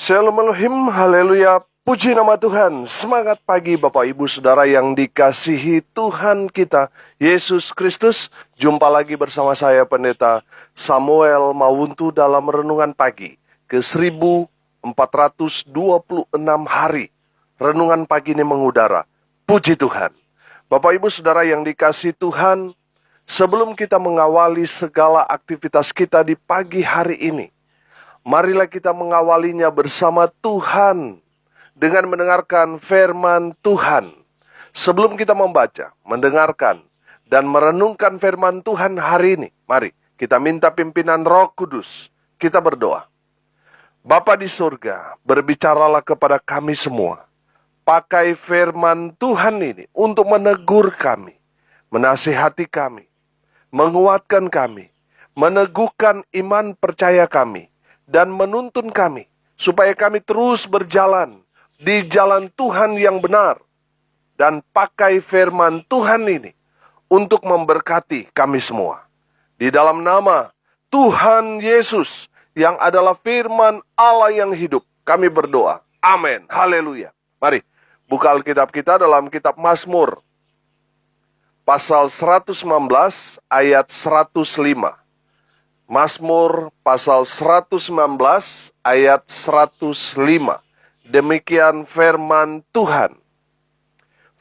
Shalom Elohim, haleluya, puji nama Tuhan. Semangat pagi Bapak Ibu Saudara yang dikasihi Tuhan kita, Yesus Kristus. Jumpa lagi bersama saya Pendeta Samuel Mawuntu dalam Renungan Pagi ke 1426 hari. Renungan pagi ini mengudara, puji Tuhan. Bapak Ibu Saudara yang dikasihi Tuhan, sebelum kita mengawali segala aktivitas kita di pagi hari ini, marilah kita mengawalinya bersama Tuhan dengan mendengarkan firman Tuhan. Sebelum kita membaca, mendengarkan, dan merenungkan firman Tuhan hari ini, mari kita minta pimpinan Roh Kudus. Kita berdoa. Bapa di surga, berbicaralah kepada kami semua. Pakai firman Tuhan ini untuk menegur kami, menasihati kami, menguatkan kami, meneguhkan iman percaya kami, dan menuntun kami, supaya kami terus berjalan di jalan Tuhan yang benar. Dan pakai firman Tuhan ini untuk memberkati kami semua. Di dalam nama Tuhan Yesus, yang adalah firman Allah yang hidup, kami berdoa. Amin. Haleluya. Mari, buka Alkitab kita dalam kitab Mazmur, pasal 119 ayat 105. Mazmur pasal 119 ayat 105. Demikian firman Tuhan.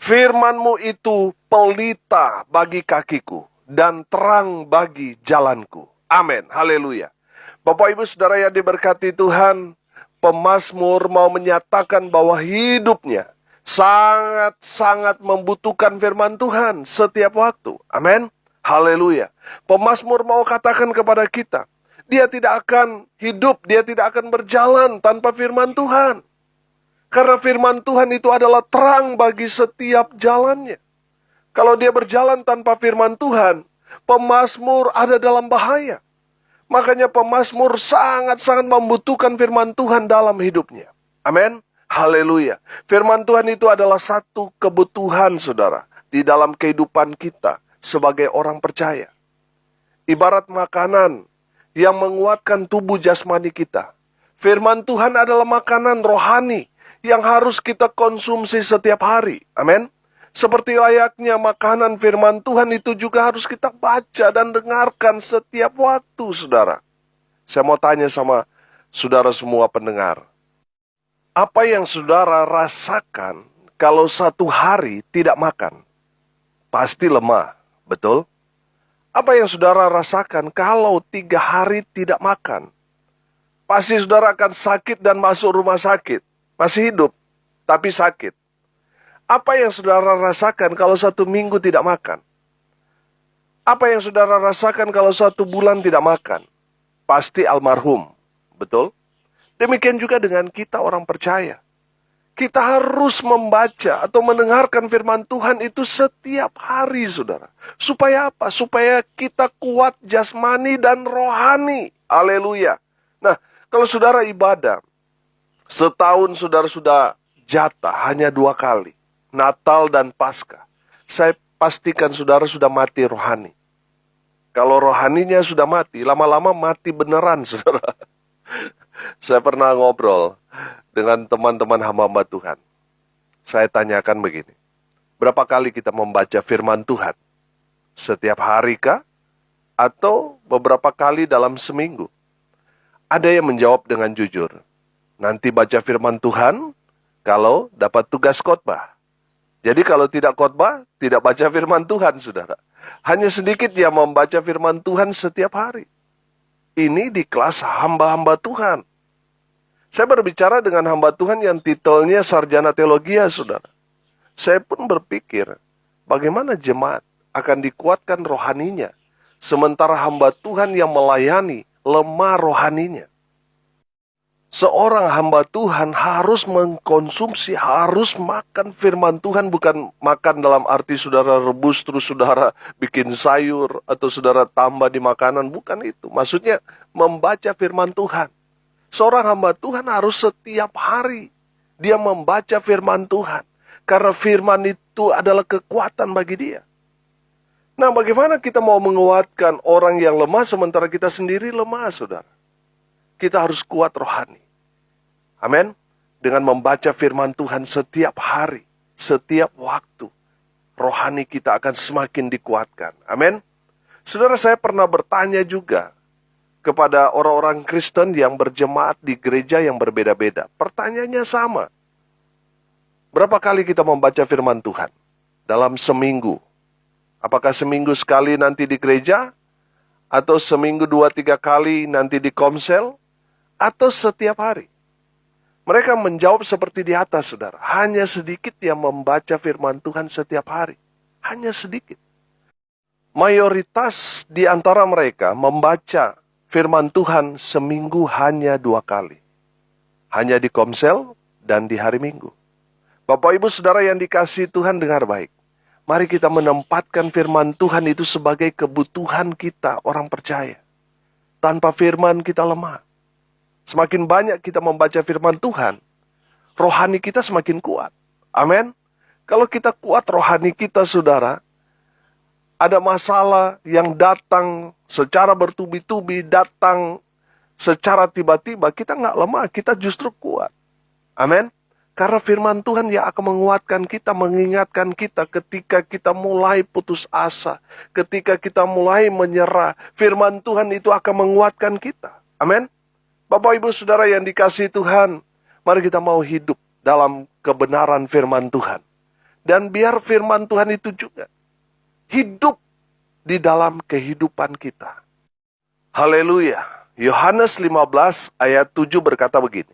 Firman-Mu itu pelita bagi kakiku dan terang bagi jalanku. Amin. Haleluya. Bapak Ibu Saudara yang diberkati Tuhan, pemazmur mau menyatakan bahwa hidupnya sangat-sangat membutuhkan firman Tuhan setiap waktu. Amin. Haleluya. Pemazmur mau katakan kepada kita, dia tidak akan hidup, dia tidak akan berjalan tanpa firman Tuhan. Karena firman Tuhan itu adalah terang bagi setiap jalannya. Kalau dia berjalan tanpa firman Tuhan, pemazmur ada dalam bahaya. Makanya pemazmur sangat-sangat membutuhkan firman Tuhan dalam hidupnya. Amin. Haleluya. Firman Tuhan itu adalah satu kebutuhan saudara di dalam kehidupan kita sebagai orang percaya. Ibarat makanan yang menguatkan tubuh jasmani kita. Firman Tuhan adalah makanan rohani yang harus kita konsumsi setiap hari. Amin. Seperti layaknya makanan firman Tuhan itu juga harus kita baca dan dengarkan setiap waktu, saudara. Saya mau tanya sama saudara semua pendengar. Apa yang saudara rasakan kalau satu hari tidak makan? Pasti lemah. Betul? Apa yang saudara rasakan kalau 3 hari tidak makan? Pasti saudara akan sakit dan masuk rumah sakit. Masih hidup, tapi sakit. Apa yang saudara rasakan kalau 1 minggu tidak makan? Apa yang saudara rasakan kalau 1 bulan tidak makan? Pasti almarhum. Betul? Demikian juga dengan kita orang percaya. Kita harus membaca atau mendengarkan firman Tuhan itu setiap hari, saudara. Supaya apa? Supaya kita kuat jasmani dan rohani. Haleluya. Nah, kalau saudara ibadah, setahun saudara sudah jatah hanya 2 kali. Natal dan Paskah. Saya pastikan saudara sudah mati rohani. Kalau rohaninya sudah mati, lama-lama mati beneran, saudara. Saya pernah ngobrol dengan teman-teman hamba-hamba Tuhan. Saya tanyakan begini, berapa kali kita membaca firman Tuhan? Setiap hari kah? Atau beberapa kali dalam seminggu? Ada yang menjawab dengan jujur, nanti baca firman Tuhan kalau dapat tugas khotbah. Jadi kalau tidak khotbah, tidak baca firman Tuhan, saudara. Hanya sedikit yang membaca firman Tuhan setiap hari. Ini di kelas hamba-hamba Tuhan. Saya berbicara dengan hamba Tuhan yang titelnya sarjana teologi, saudara. Saya pun berpikir, bagaimana jemaat akan dikuatkan rohaninya, sementara hamba Tuhan yang melayani lemah rohaninya. Seorang hamba Tuhan harus mengkonsumsi, harus makan firman Tuhan, bukan makan dalam arti saudara rebus terus saudara bikin sayur atau saudara tambah di makanan, bukan itu. Maksudnya membaca firman Tuhan. Seorang hamba Tuhan harus setiap hari dia membaca firman Tuhan. Karena firman itu adalah kekuatan bagi dia. Nah, bagaimana kita mau menguatkan orang yang lemah sementara kita sendiri lemah, saudara? Kita harus kuat rohani. Amin. Dengan membaca firman Tuhan setiap hari, setiap waktu, rohani kita akan semakin dikuatkan. Amin. Saudara, saya pernah bertanya juga kepada orang-orang Kristen yang berjemaat di gereja yang berbeda-beda. Pertanyaannya sama. Berapa kali kita membaca firman Tuhan dalam seminggu? Apakah seminggu sekali nanti di gereja? Atau seminggu 2-3 kali nanti di komsel? Atau setiap hari? Mereka menjawab seperti di atas, saudara. Hanya sedikit yang membaca firman Tuhan setiap hari. Hanya sedikit. Mayoritas di antara mereka membaca firman Tuhan seminggu hanya 2 kali. Hanya di komsel dan di hari Minggu. Bapak Ibu Saudara yang dikasihi Tuhan, dengar baik. Mari kita menempatkan firman Tuhan itu sebagai kebutuhan kita, orang percaya. Tanpa firman kita lemah. Semakin banyak kita membaca firman Tuhan, rohani kita semakin kuat. Amin. Kalau kita kuat rohani kita, saudara, ada masalah yang datang secara bertubi-tubi, datang secara tiba-tiba, kita nggak lemah, kita justru kuat. Amin. Karena firman Tuhan yang akan menguatkan kita, mengingatkan kita ketika kita mulai putus asa, ketika kita mulai menyerah, firman Tuhan itu akan menguatkan kita. Amin. Bapak Ibu Saudara yang dikasihi Tuhan, mari kita mau hidup dalam kebenaran firman Tuhan. Dan biar firman Tuhan itu juga hidup di dalam kehidupan kita. Haleluya. Yohanes 15 ayat 7 berkata begini.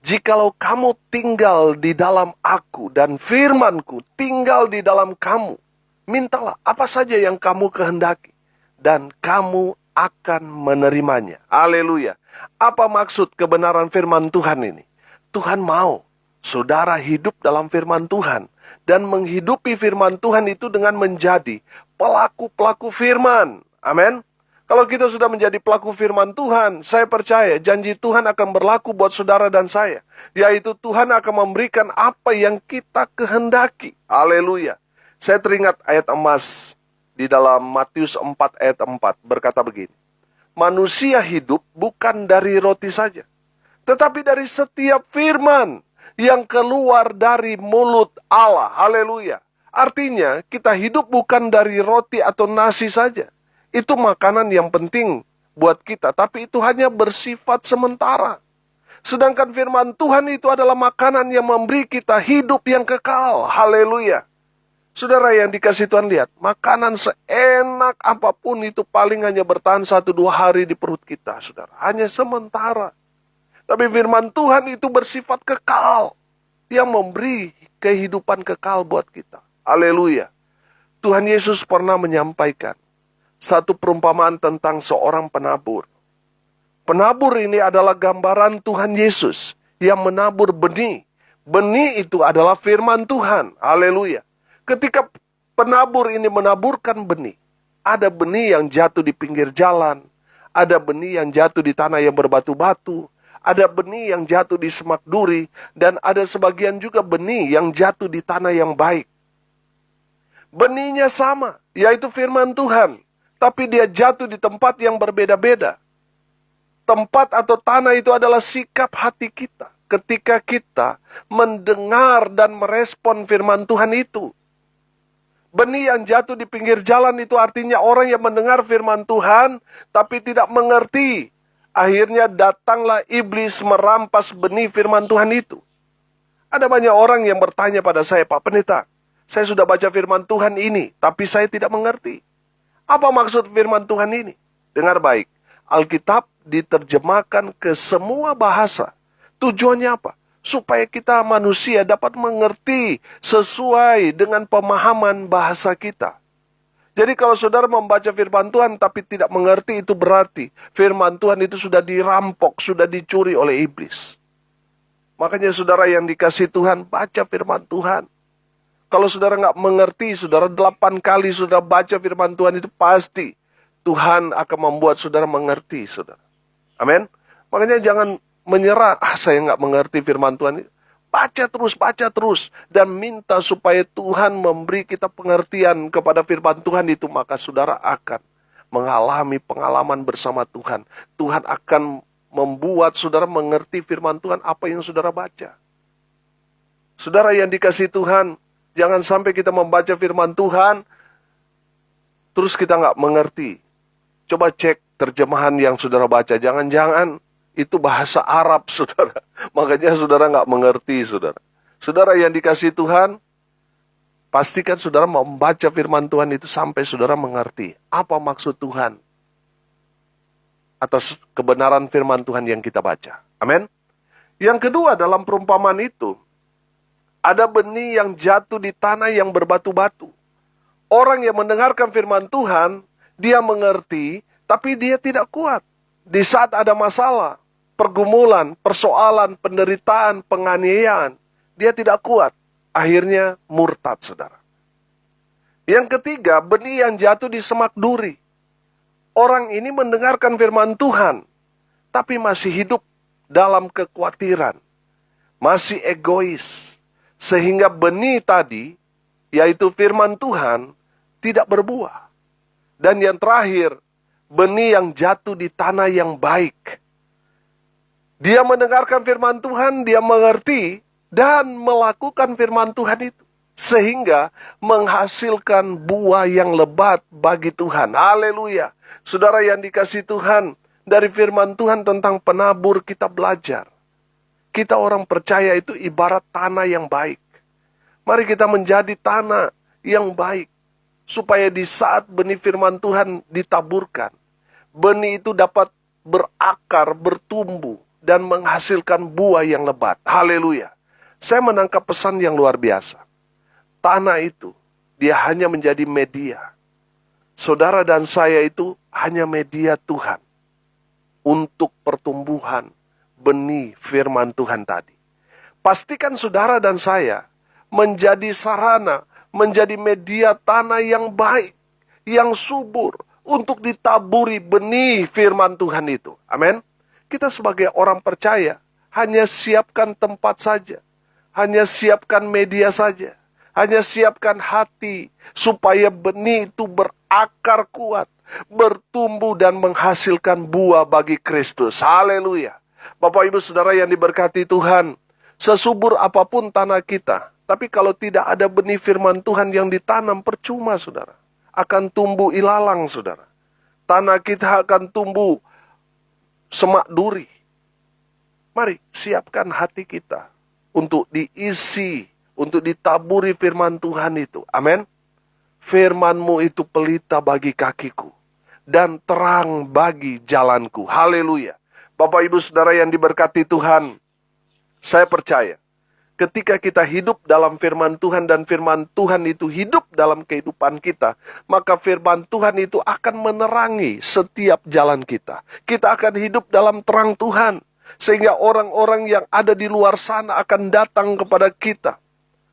Jikalau kamu tinggal di dalam aku dan firmanku tinggal di dalam kamu, mintalah apa saja yang kamu kehendaki dan kamu akan menerimanya. Haleluya. Apa maksud kebenaran firman Tuhan ini? Tuhan mau saudara hidup dalam firman Tuhan dan menghidupi firman Tuhan itu dengan menjadi pelaku-pelaku firman. Amin. Kalau kita sudah menjadi pelaku firman Tuhan, saya percaya janji Tuhan akan berlaku buat saudara dan saya. Yaitu Tuhan akan memberikan apa yang kita kehendaki. Haleluya. Saya teringat ayat emas di dalam Matius 4 ayat 4 berkata begini. Manusia hidup bukan dari roti saja, tetapi dari setiap firman yang keluar dari mulut Allah. Haleluya. Artinya kita hidup bukan dari roti atau nasi saja. Itu makanan yang penting buat kita, tapi itu hanya bersifat sementara. Sedangkan firman Tuhan itu adalah makanan yang memberi kita hidup yang kekal. Haleluya. Saudara yang dikasih Tuhan, lihat, makanan seenak apapun itu paling hanya bertahan 1-2 hari di perut kita, saudara. Hanya sementara. Tapi firman Tuhan itu bersifat kekal, yang memberi kehidupan kekal buat kita. Haleluya. Tuhan Yesus pernah menyampaikan satu perumpamaan tentang seorang penabur. Penabur ini adalah gambaran Tuhan Yesus yang menabur benih. Benih itu adalah firman Tuhan. Haleluya. Ketika penabur ini menaburkan benih, ada benih yang jatuh di pinggir jalan, ada benih yang jatuh di tanah yang berbatu-batu, ada benih yang jatuh di semak duri, dan ada sebagian juga benih yang jatuh di tanah yang baik. Benihnya sama, yaitu firman Tuhan, tapi dia jatuh di tempat yang berbeda-beda. Tempat atau tanah itu adalah sikap hati kita ketika kita mendengar dan merespon firman Tuhan itu. Benih yang jatuh di pinggir jalan itu artinya orang yang mendengar firman Tuhan tapi tidak mengerti. Akhirnya datanglah iblis merampas benih firman Tuhan itu. Ada banyak orang yang bertanya pada saya, Pak Pendeta, saya sudah baca firman Tuhan ini, tapi saya tidak mengerti. Apa maksud firman Tuhan ini? Dengar baik, Alkitab diterjemahkan ke semua bahasa. Tujuannya apa? Supaya kita manusia dapat mengerti sesuai dengan pemahaman bahasa kita. Jadi kalau saudara membaca firman Tuhan tapi tidak mengerti, itu berarti firman Tuhan itu sudah dirampok, sudah dicuri oleh iblis. Makanya saudara yang dikasih Tuhan, baca firman Tuhan. Kalau saudara nggak mengerti, saudara 8 kali saudara baca firman Tuhan itu pasti Tuhan akan membuat saudara mengerti, saudara. Amin. Makanya jangan menyerah, saya nggak mengerti firman Tuhan itu. Baca terus, dan minta supaya Tuhan memberi kita pengertian kepada firman Tuhan itu, maka saudara akan mengalami pengalaman bersama Tuhan. Tuhan akan membuat saudara mengerti firman Tuhan apa yang saudara baca. Saudara yang dikasihi Tuhan, jangan sampai kita membaca firman Tuhan, terus kita nggak mengerti. Coba cek terjemahan yang saudara baca. Jangan-jangan itu bahasa Arab, saudara. Makanya saudara nggak mengerti, saudara. Saudara yang dikasihi Tuhan, pastikan saudara membaca firman Tuhan itu sampai saudara mengerti apa maksud Tuhan atas kebenaran firman Tuhan yang kita baca. Amin. Yang kedua, dalam perumpamaan itu, ada benih yang jatuh di tanah yang berbatu-batu. Orang yang mendengarkan firman Tuhan, dia mengerti, tapi dia tidak kuat. Di saat ada masalah, pergumulan, persoalan, penderitaan, penganiayaan, dia tidak kuat. Akhirnya murtad, saudara. Yang ketiga, benih yang jatuh di semak duri. Orang ini mendengarkan firman Tuhan, tapi masih hidup dalam kekhawatiran, masih egois, sehingga benih tadi, yaitu firman Tuhan, tidak berbuah. Dan yang terakhir, benih yang jatuh di tanah yang baik. Dia mendengarkan firman Tuhan, dia mengerti, dan melakukan firman Tuhan itu, sehingga menghasilkan buah yang lebat bagi Tuhan. Haleluya. Saudara yang dikasihi Tuhan, dari firman Tuhan tentang penabur kita belajar. Kita orang percaya itu ibarat tanah yang baik. Mari kita menjadi tanah yang baik, supaya di saat benih firman Tuhan ditaburkan, benih itu dapat berakar, bertumbuh, dan menghasilkan buah yang lebat. Haleluya. Saya menangkap pesan yang luar biasa. Tanah itu, dia hanya menjadi media. Saudara dan saya itu hanya media Tuhan untuk pertumbuhan benih firman Tuhan tadi. Pastikan saudara dan saya menjadi sarana, menjadi media tanah yang baik, yang subur, untuk ditaburi benih firman Tuhan itu. Amin. Kita sebagai orang percaya, hanya siapkan tempat saja, hanya siapkan media saja, hanya siapkan hati, supaya benih itu berakar kuat, bertumbuh dan menghasilkan buah bagi Kristus. Haleluya. Bapak Ibu Saudara yang diberkati Tuhan, sesubur apapun tanah kita, tapi kalau tidak ada benih firman Tuhan yang ditanam, percuma, saudara. Akan tumbuh ilalang, saudara. Tanah kita akan tumbuh semak duri. Mari siapkan hati kita untuk diisi, untuk ditaburi firman Tuhan itu. Amin. Firman-Mu itu pelita bagi kakiku dan terang bagi jalanku. Haleluya. Bapak Ibu Saudara yang diberkati Tuhan, saya percaya ketika kita hidup dalam firman Tuhan dan firman Tuhan itu hidup dalam kehidupan kita, maka firman Tuhan itu akan menerangi setiap jalan kita. Kita akan hidup dalam terang Tuhan, sehingga orang-orang yang ada di luar sana akan datang kepada kita.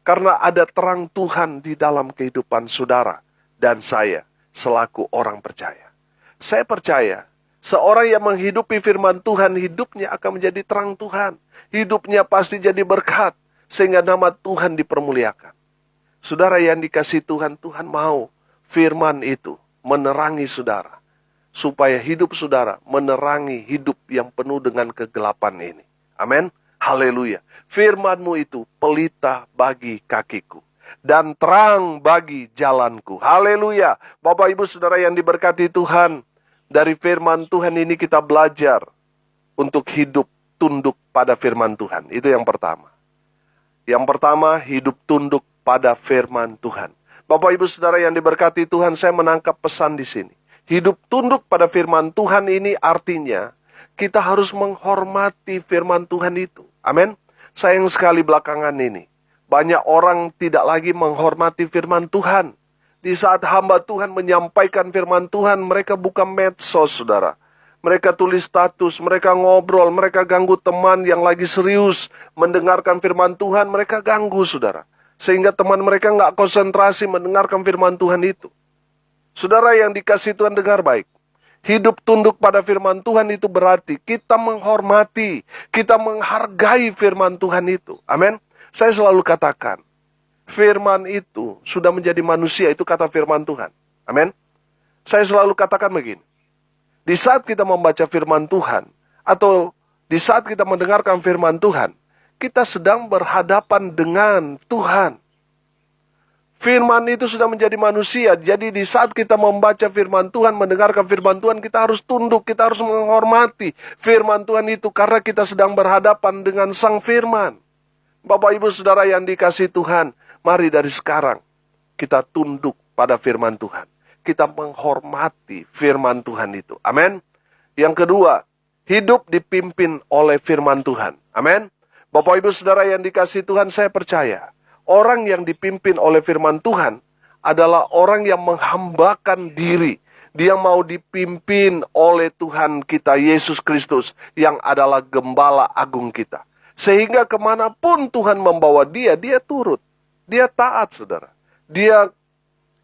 Karena ada terang Tuhan di dalam kehidupan saudara dan saya selaku orang percaya. Saya percaya seorang yang menghidupi firman Tuhan, hidupnya akan menjadi terang Tuhan. Hidupnya pasti jadi berkat, sehingga nama Tuhan dipermuliakan. Saudara yang dikasihi Tuhan, Tuhan mau firman itu menerangi saudara, supaya hidup saudara menerangi hidup yang penuh dengan kegelapan ini. Amin. Haleluya. Firman-Mu itu pelita bagi kakiku dan terang bagi jalanku. Haleluya. Bapak Ibu Saudara yang diberkati Tuhan, dari firman Tuhan ini kita belajar untuk hidup tunduk pada firman Tuhan. Itu yang pertama. Yang pertama, hidup tunduk pada firman Tuhan. Bapak Ibu Saudara yang diberkati Tuhan, saya menangkap pesan di sini. Hidup tunduk pada firman Tuhan ini artinya kita harus menghormati firman Tuhan itu. Amin. Sayang sekali belakangan ini, banyak orang tidak lagi menghormati firman Tuhan. Di saat hamba Tuhan menyampaikan firman Tuhan, mereka buka medsos, saudara. Mereka tulis status, mereka ngobrol, mereka ganggu teman yang lagi serius mendengarkan firman Tuhan, mereka ganggu, saudara. Sehingga teman mereka nggak konsentrasi mendengarkan firman Tuhan itu. Saudara yang dikasihi Tuhan, dengar baik. Hidup tunduk pada firman Tuhan itu berarti kita menghormati, kita menghargai firman Tuhan itu. Amin. Saya selalu katakan, firman itu sudah menjadi manusia, itu kata firman Tuhan. Amin. Saya selalu katakan begini, di saat kita membaca firman Tuhan, atau di saat kita mendengarkan firman Tuhan, kita sedang berhadapan dengan Tuhan. Firman itu sudah menjadi manusia. Jadi di saat kita membaca firman Tuhan, mendengarkan firman Tuhan, kita harus tunduk, kita harus menghormati firman Tuhan itu karena kita sedang berhadapan dengan Sang Firman. Bapak Ibu Saudara yang dikasihi Tuhan, mari dari sekarang kita tunduk pada firman Tuhan. Kita menghormati firman Tuhan itu. Amin. Yang kedua, hidup dipimpin oleh firman Tuhan. Amin. Bapak Ibu Saudara yang dikasihi Tuhan, saya percaya orang yang dipimpin oleh firman Tuhan adalah orang yang menghambakan diri. Dia mau dipimpin oleh Tuhan kita Yesus Kristus yang adalah gembala agung kita. Sehingga kemanapun Tuhan membawa dia, dia turut. Dia taat, saudara. Dia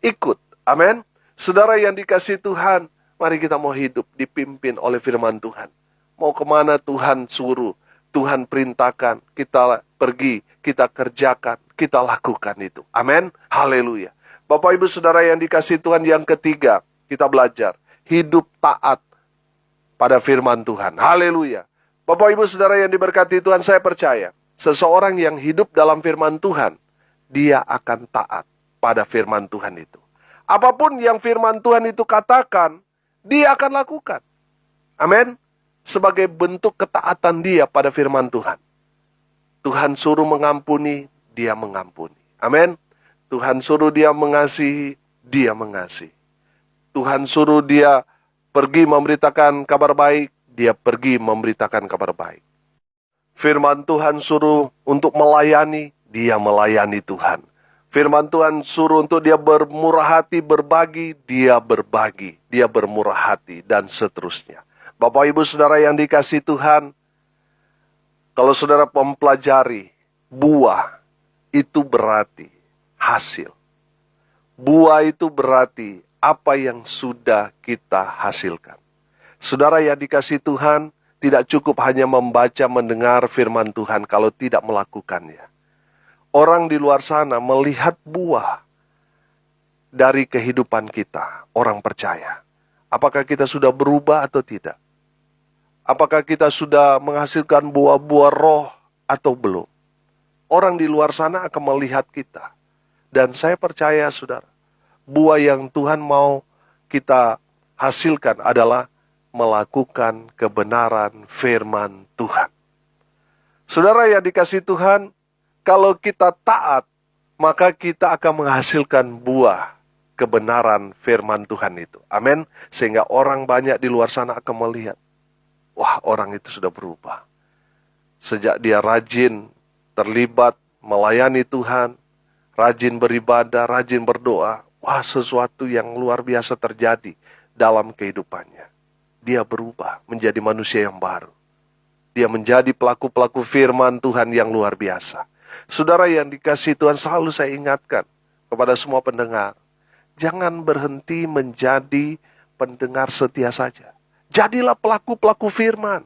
ikut. Amin. Saudara yang dikasihi Tuhan, mari kita mau hidup dipimpin oleh firman Tuhan. Mau kemana Tuhan suruh, Tuhan perintahkan, kita pergi, kita kerjakan, kita lakukan itu. Amin. Haleluya. Bapak Ibu Saudara yang dikasihi Tuhan, yang ketiga, kita belajar hidup taat pada firman Tuhan. Haleluya. Bapak Ibu Saudara yang diberkati Tuhan, saya percaya seseorang yang hidup dalam firman Tuhan, dia akan taat pada firman Tuhan itu. Apapun yang firman Tuhan itu katakan, dia akan lakukan. Amin. Sebagai bentuk ketaatan dia pada firman Tuhan. Tuhan suruh mengampuni, dia mengampuni. Amin. Tuhan suruh dia mengasihi, dia mengasihi. Tuhan suruh dia pergi memberitakan kabar baik, dia pergi memberitakan kabar baik. Firman Tuhan suruh untuk melayani, dia melayani Tuhan. Firman Tuhan suruh untuk dia bermurah hati, berbagi, dia berbagi, dia bermurah hati, dan seterusnya. Bapak Ibu Saudara yang dikasihi Tuhan, kalau saudara mempelajari buah, itu berarti hasil. Buah itu berarti apa yang sudah kita hasilkan. Saudara yang dikasihi Tuhan, tidak cukup hanya membaca, mendengar firman Tuhan kalau tidak melakukannya. Orang di luar sana melihat buah dari kehidupan kita, orang percaya. Apakah kita sudah berubah atau tidak? Apakah kita sudah menghasilkan buah-buah roh atau belum? Orang di luar sana akan melihat kita. Dan saya percaya, saudara, buah yang Tuhan mau kita hasilkan adalah melakukan kebenaran firman Tuhan. Saudara yang dikasihi Tuhan, kalau kita taat, maka kita akan menghasilkan buah kebenaran firman Tuhan itu. Amin. Sehingga orang banyak di luar sana akan melihat, wah, orang itu sudah berubah. Sejak dia rajin terlibat melayani Tuhan, rajin beribadah, rajin berdoa, wah, sesuatu yang luar biasa terjadi dalam kehidupannya. Dia berubah menjadi manusia yang baru. Dia menjadi pelaku-pelaku firman Tuhan yang luar biasa. Saudara yang dikasihi Tuhan, selalu saya ingatkan kepada semua pendengar, jangan berhenti menjadi pendengar setia saja. Jadilah pelaku-pelaku firman.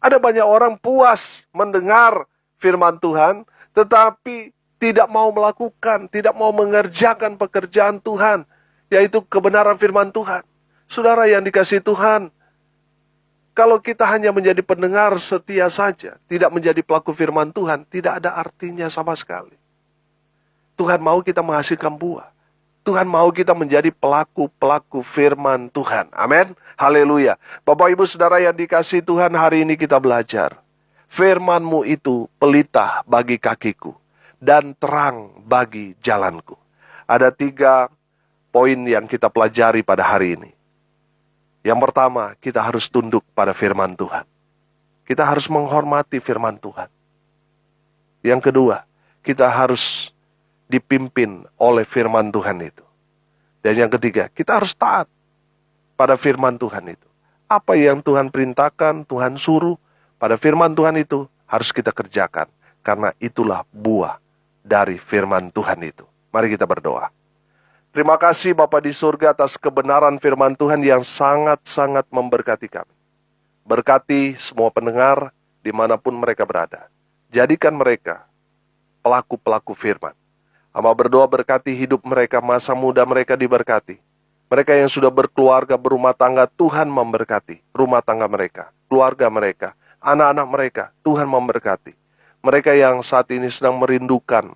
Ada banyak orang puas mendengar firman Tuhan, tetapi tidak mau melakukan, tidak mau mengerjakan pekerjaan Tuhan, yaitu kebenaran firman Tuhan. Saudara yang dikasihi Tuhan, kalau kita hanya menjadi pendengar setia saja, tidak menjadi pelaku firman Tuhan, tidak ada artinya sama sekali. Tuhan mau kita menghasilkan buah. Tuhan mau kita menjadi pelaku-pelaku firman Tuhan. Amin. Haleluya. Bapak Ibu Saudara yang dikasihi Tuhan, hari ini kita belajar. Firman-Mu itu pelita bagi kakiku dan terang bagi jalanku. Ada 3 poin yang kita pelajari pada hari ini. Yang pertama, kita harus tunduk pada firman Tuhan. Kita harus menghormati firman Tuhan. Yang kedua, kita harus dipimpin oleh firman Tuhan itu. Dan yang ketiga, kita harus taat pada firman Tuhan itu. Apa yang Tuhan perintahkan, Tuhan suruh, pada firman Tuhan itu harus kita kerjakan. Karena itulah buah dari firman Tuhan itu. Mari kita berdoa. Terima kasih Bapa di surga atas kebenaran firman Tuhan yang sangat-sangat memberkati kami. Berkati semua pendengar dimanapun mereka berada. Jadikan mereka pelaku-pelaku firman. Hamba berdoa berkati hidup mereka, masa muda mereka diberkati. Mereka yang sudah berkeluarga, berumah tangga, Tuhan memberkati rumah tangga mereka. keluarga mereka, anak-anak mereka. Tuhan memberkati. Mereka yang saat ini sedang merindukan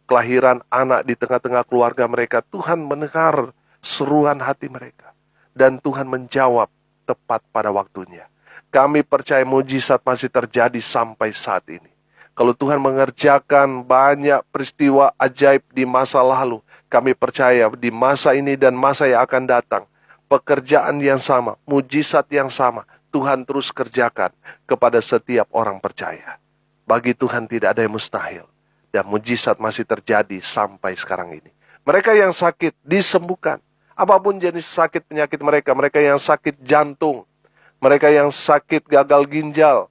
kelahiran anak di tengah-tengah keluarga mereka, Tuhan mendengar seruan hati mereka. Dan Tuhan menjawab tepat pada waktunya. Kami percaya mujizat masih terjadi sampai saat ini. Kalau Tuhan mengerjakan banyak peristiwa ajaib di masa lalu, kami percaya di masa ini dan masa yang akan datang, pekerjaan yang sama, mujizat yang sama, Tuhan terus kerjakan kepada setiap orang percaya. Bagi Tuhan tidak ada yang mustahil. Dan mujizat masih terjadi sampai sekarang ini. Mereka yang sakit disembuhkan. Apapun jenis sakit penyakit mereka, mereka yang sakit jantung, mereka yang sakit gagal ginjal,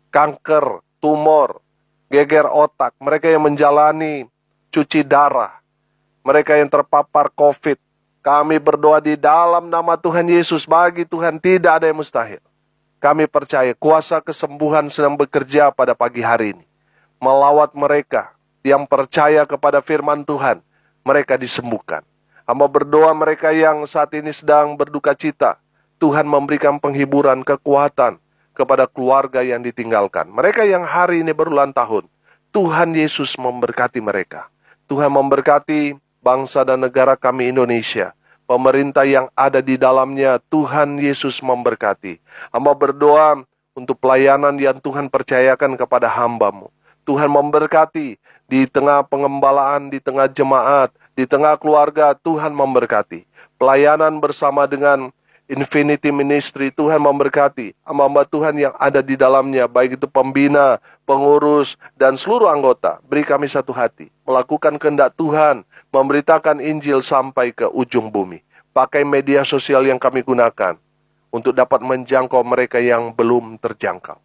kanker, tumor, geger otak, mereka yang menjalani cuci darah, mereka yang terpapar COVID. Kami berdoa di dalam nama Tuhan Yesus, bagi Tuhan tidak ada yang mustahil. Kami percaya kuasa kesembuhan sedang bekerja pada pagi hari ini. Melawat mereka yang percaya kepada firman Tuhan, mereka disembuhkan. Hamba berdoa mereka yang saat ini sedang berduka cita, Tuhan memberikan penghiburan, kekuatan kepada keluarga yang ditinggalkan. Mereka yang hari ini berulang tahun, Tuhan Yesus memberkati mereka. Tuhan memberkati bangsa dan negara kami Indonesia. Pemerintah yang ada di dalamnya, Tuhan Yesus memberkati. Hamba berdoa untuk pelayanan yang Tuhan percayakan kepada hamba-Mu. Tuhan memberkati di tengah pengembalaan, di tengah jemaat, di tengah keluarga, Tuhan memberkati. Pelayanan bersama dengan Infinity Ministry, Tuhan memberkati hamba-hamba Tuhan yang ada di dalamnya, baik itu pembina, pengurus, dan seluruh anggota. Beri kami satu hati, melakukan kehendak Tuhan, memberitakan Injil sampai ke ujung bumi. Pakai media sosial yang kami gunakan untuk dapat menjangkau mereka yang belum terjangkau.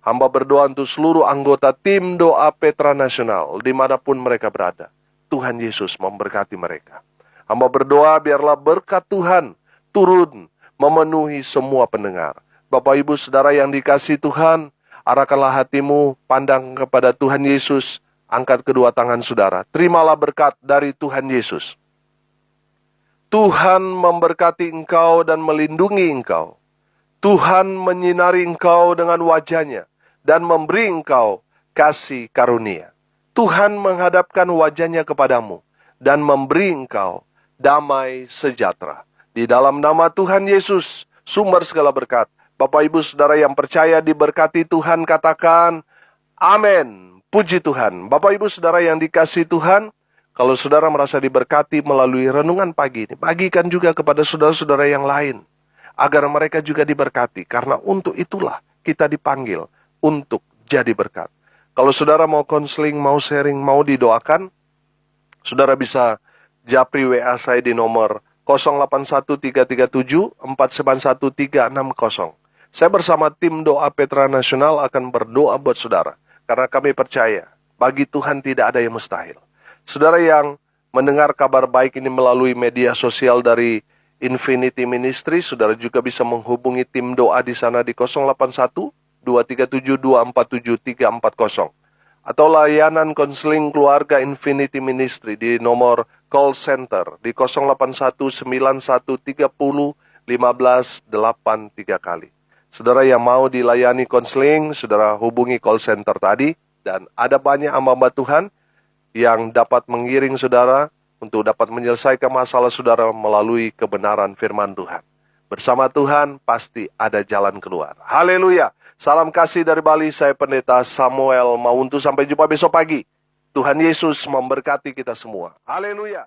Hamba berdoa untuk seluruh anggota tim doa Petra Nasional, dimanapun mereka berada. Tuhan Yesus memberkati mereka. Hamba berdoa biarlah berkat Tuhan turun memenuhi semua pendengar. Bapak Ibu Saudara yang dikasihi Tuhan, arahkanlah hatimu pandang kepada Tuhan Yesus. Angkat kedua tangan saudara. Terimalah berkat dari Tuhan Yesus. Tuhan memberkati engkau dan melindungi engkau. Tuhan menyinari engkau dengan wajahnya dan memberi engkau kasih karunia. Tuhan menghadapkan wajahnya kepadamu dan memberi engkau damai sejahtera. Di dalam nama Tuhan Yesus, sumber segala berkat. Bapak Ibu Saudara yang percaya diberkati Tuhan, katakan amin. Puji Tuhan. Bapak Ibu Saudara yang dikasihi Tuhan, kalau saudara merasa diberkati melalui renungan pagi ini, bagikan juga kepada saudara-saudara yang lain, agar mereka juga diberkati. Karena untuk itulah kita dipanggil untuk jadi berkat. Kalau saudara mau konseling, mau sharing, mau didoakan, saudara bisa japri WA saya di nomor 081337491360. Saya bersama tim doa Petra Nasional akan berdoa buat saudara. Karena kami percaya, bagi Tuhan tidak ada yang mustahil. Saudara yang mendengar kabar baik ini melalui media sosial dari Infinity Ministry, saudara juga bisa menghubungi tim doa di sana di 081-237-247-340. Atau layanan konseling keluarga Infinity Ministry di nomor call center di 081-9130-1583 kali. Saudara yang mau dilayani konseling, saudara hubungi call center tadi. Dan ada banyak hamba-hamba Tuhan yang dapat mengiring saudara untuk dapat menyelesaikan masalah saudara melalui kebenaran firman Tuhan. Bersama Tuhan pasti ada jalan keluar. Haleluya. Salam kasih dari Bali, saya Pendeta Samuel Mauntu. Sampai jumpa besok pagi. Tuhan Yesus memberkati kita semua. Haleluya.